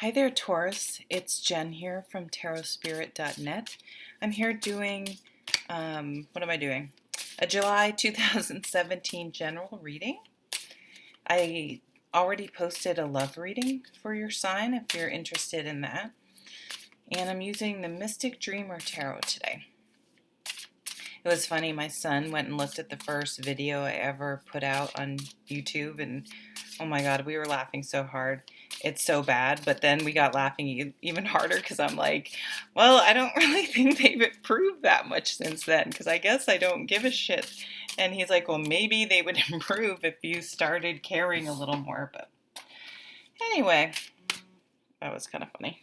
Hi there, Taurus. It's Jen here from tarotspirit.net. I'm here doing, what am I doing? A July 2017 general reading. I already posted a love reading for your sign if you're interested in that. And I'm using the Mystic Dreamer Tarot today. It was funny, my son went and looked at the first video I ever put out on YouTube, and oh my God, we were laughing so hard. It's so bad, but then we got laughing even harder because I'm like, well, I don't really think they've improved that much since then because I guess I don't give a shit. And he's like, well, maybe they would improve if you started caring a little more. But anyway, that was kind of funny.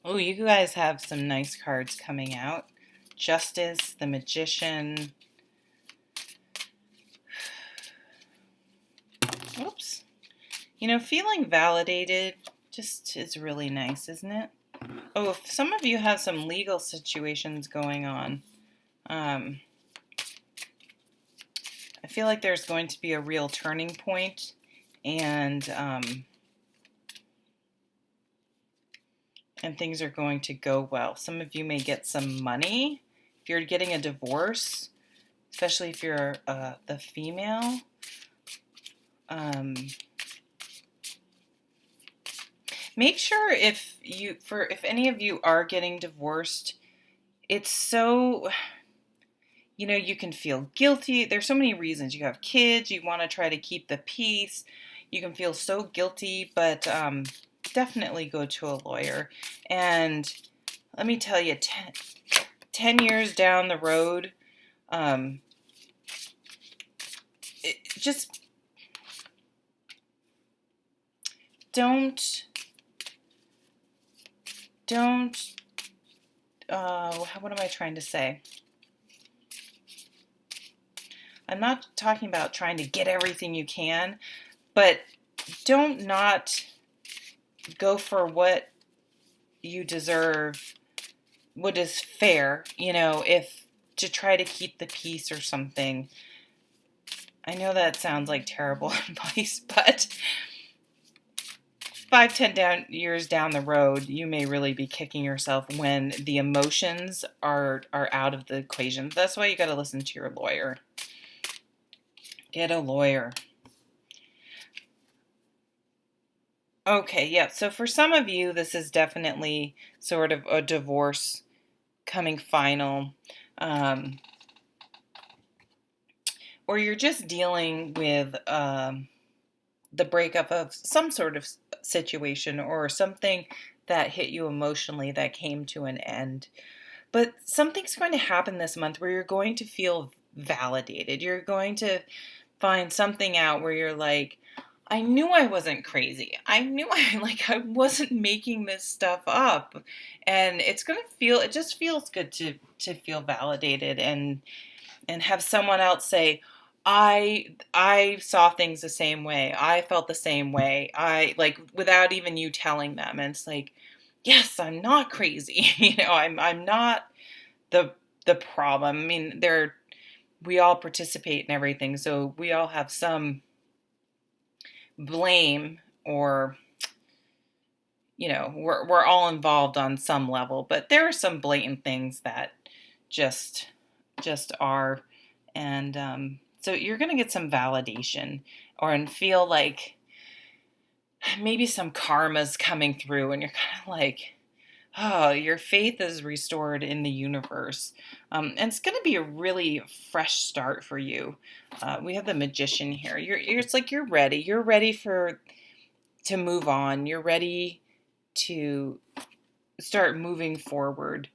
Oh, you guys have some nice cards coming out. Justice, the Magician. Oops. You know, feeling validated just is really nice, isn't it? Oh, if some of you have some legal situations going on, I feel like there's going to be a real turning point, and things are going to go well. Some of you may get some money. If you're getting a divorce, especially if you're the female, make sure if any of you are getting divorced, it's so, you know, you can feel guilty. There's so many reasons. You have kids, you want to try to keep the peace. You can feel so guilty, but definitely go to a lawyer. And let me tell you, 10 years down the road, just don't, what am I trying to say? I'm not talking about trying to get everything you can, but don't not go for what you deserve, what is fair, you know, if to try to keep the peace or something. I know that sounds like terrible advice, but 5-10 years down the road, you may really be kicking yourself when the emotions are out of the equation. That's why you got to listen to your lawyer. Get a lawyer. Okay, yeah, so for some of you, this is definitely sort of a divorce coming final. Or you're just dealing with the breakup of some sort of situation or something that hit you emotionally that came to an end. But something's going to happen this month where you're going to feel validated. You're going to find something out where you're like, I knew I wasn't crazy. I knew I wasn't making this stuff up. And it just feels good to feel validated and have someone else say, I saw things the same way. I felt the same way. Without even you telling them. And it's like, yes, I'm not crazy. You know, I'm not the problem. I mean, we all participate in everything, so we all have some blame, or you know, we're all involved on some level, but there are some blatant things that just are. And so you're going to get some validation and feel like maybe some karma's coming through, and you're kind of like, oh, your faith is restored in the universe. And it's going to be a really fresh start for you. We have the Magician here. It's like you're ready. You're ready to move on. You're ready to start moving forward.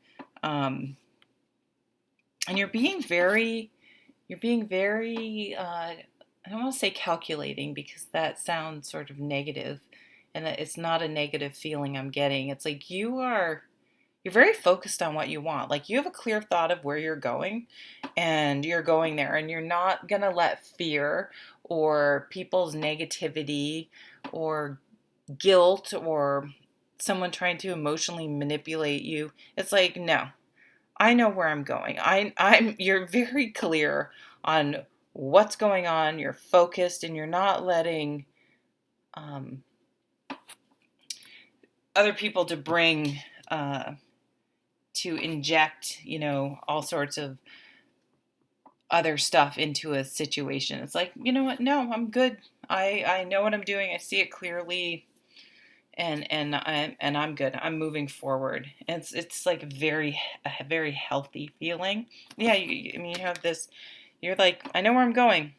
And you're being very, I don't want to say calculating because that sounds sort of negative, and it's not a negative feeling I'm getting. It's like you're very focused on what you want. Like you have a clear thought of where you're going, and you're going there, and you're not going to let fear or people's negativity or guilt or someone trying to emotionally manipulate you. It's like, no, I know where I'm going. You're very clear on what's going on. You're focused, and you're not letting other people to bring, to inject, all sorts of other stuff into a situation. It's like, you know what? No, I'm good. I know what I'm doing. I see it clearly, and I'm good. I'm moving forward. And it's like a very healthy feeling. Yeah, I mean, you have this. You're like, I know where I'm going.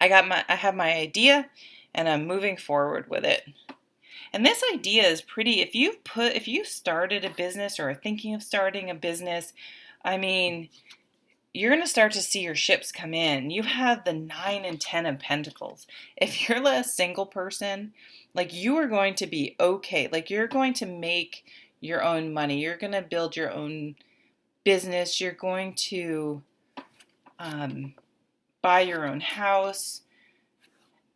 I have my idea, and I'm moving forward with it. And this idea is pretty. If you started a business or are thinking of starting a business, I mean, you're going to start to see your ships come in. You have the 9 and 10 of Pentacles. If you're a single person, like, you are going to be okay. Like, you're going to make your own money. You're going to build your own business. You're going to buy your own house,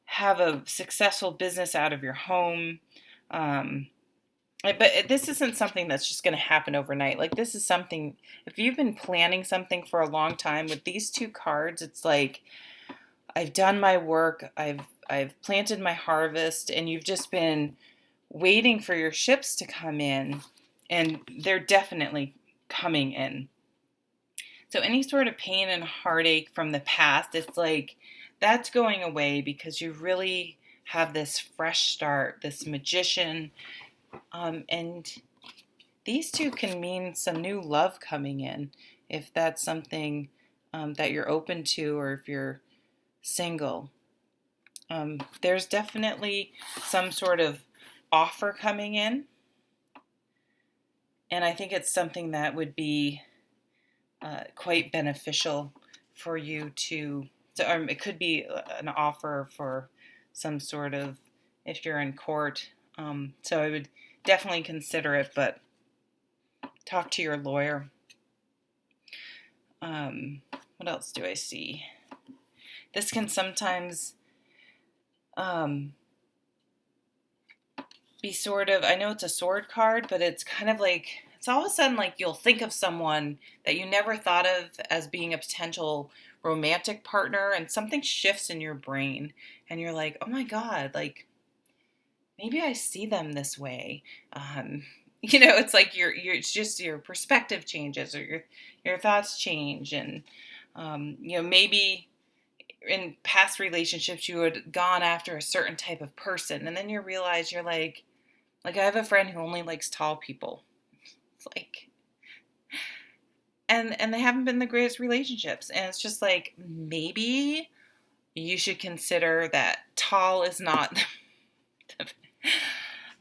have a successful business out of your home. But this isn't something that's just going to happen overnight. Like, this is something, if you've been planning something for a long time, with these 2 cards, it's like, I've done my work, I've planted my harvest, and you've just been waiting for your ships to come in, and they're definitely coming in. So any sort of pain and heartache from the past, it's like, that's going away, because you really have this fresh start, this Magician. And these 2 can mean some new love coming in, if that's something that you're open to, or if you're single. There's definitely some sort of offer coming in, and I think it's something that would be quite beneficial for you to. So, it could be an offer for some sort of, if you're in court. So I would definitely consider it, but talk to your lawyer. What else do I see? This can sometimes be sort of, I know it's a sword card, but it's kind of like, it's all of a sudden like you'll think of someone that you never thought of as being a potential romantic partner, and something shifts in your brain, and you're like, oh my God, like, maybe I see them this way. It's like it's just your perspective changes, or your thoughts change, and maybe in past relationships you had gone after a certain type of person, and then you realize you're like I have a friend who only likes tall people. It's like, and they haven't been the greatest relationships, and it's just like, maybe you should consider that tall is not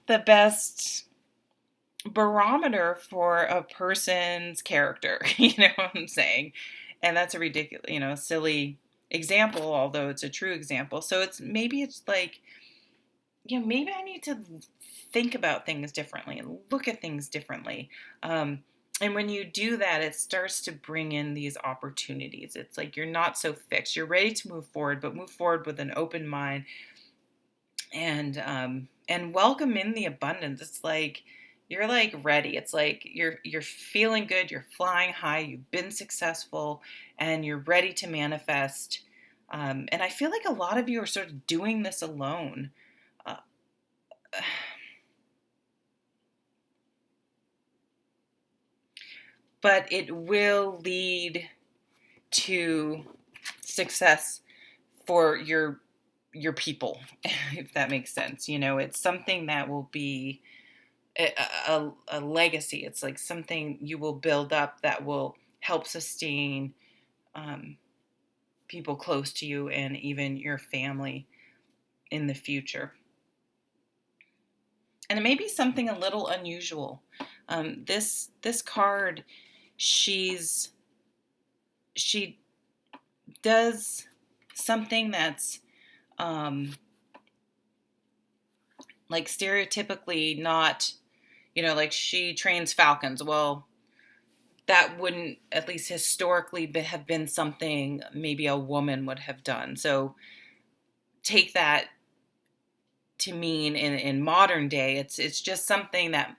the best barometer for a person's character. You know what I'm saying? And that's a ridiculous, silly example, although it's a true example. So it's like, maybe I need to think about things differently and look at things differently. And when you do that, it starts to bring in these opportunities. It's like you're not so fixed. You're ready to move forward, but move forward with an open mind, and welcome in the abundance. It's like you're like ready. It's like you're feeling good. You're flying high. You've been successful, and you're ready to manifest. And I feel like a lot of you are sort of doing this alone. But it will lead to success for your people, if that makes sense. It's something that will be a legacy. It's like something you will build up that will help sustain people close to you, and even your family in the future. And it may be something a little unusual. This card, she does something that's like stereotypically not, like she trains falcons. Well, that wouldn't, at least historically, have been something maybe a woman would have done. So take that to mean in modern day, it's just something that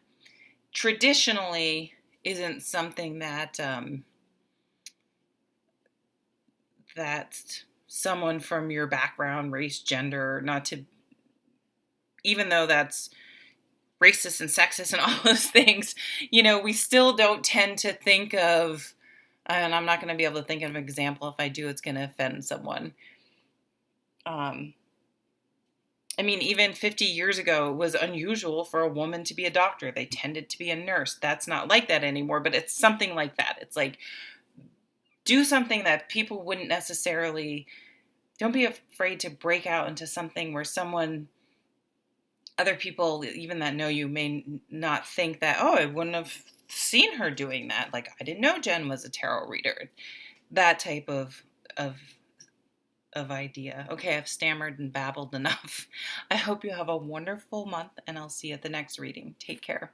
traditionally isn't something that that someone from your background, race, gender, not to, even though that's racist and sexist and all those things, we still don't tend to think of, and I'm not going to be able to think of an example. If I do, it's going to offend someone. I mean, even 50 years ago, it was unusual for a woman to be a doctor. They tended to be a nurse. That's not like that anymore, but it's something like that. It's like, do something that people wouldn't necessarily, don't be afraid to break out into something where other people, even that know you, may not think that, oh, I wouldn't have seen her doing that. Like, I didn't know Jen was a tarot reader. That type of idea. Okay, I've stammered and babbled enough. I hope you have a wonderful month, and I'll see you at the next reading. Take care.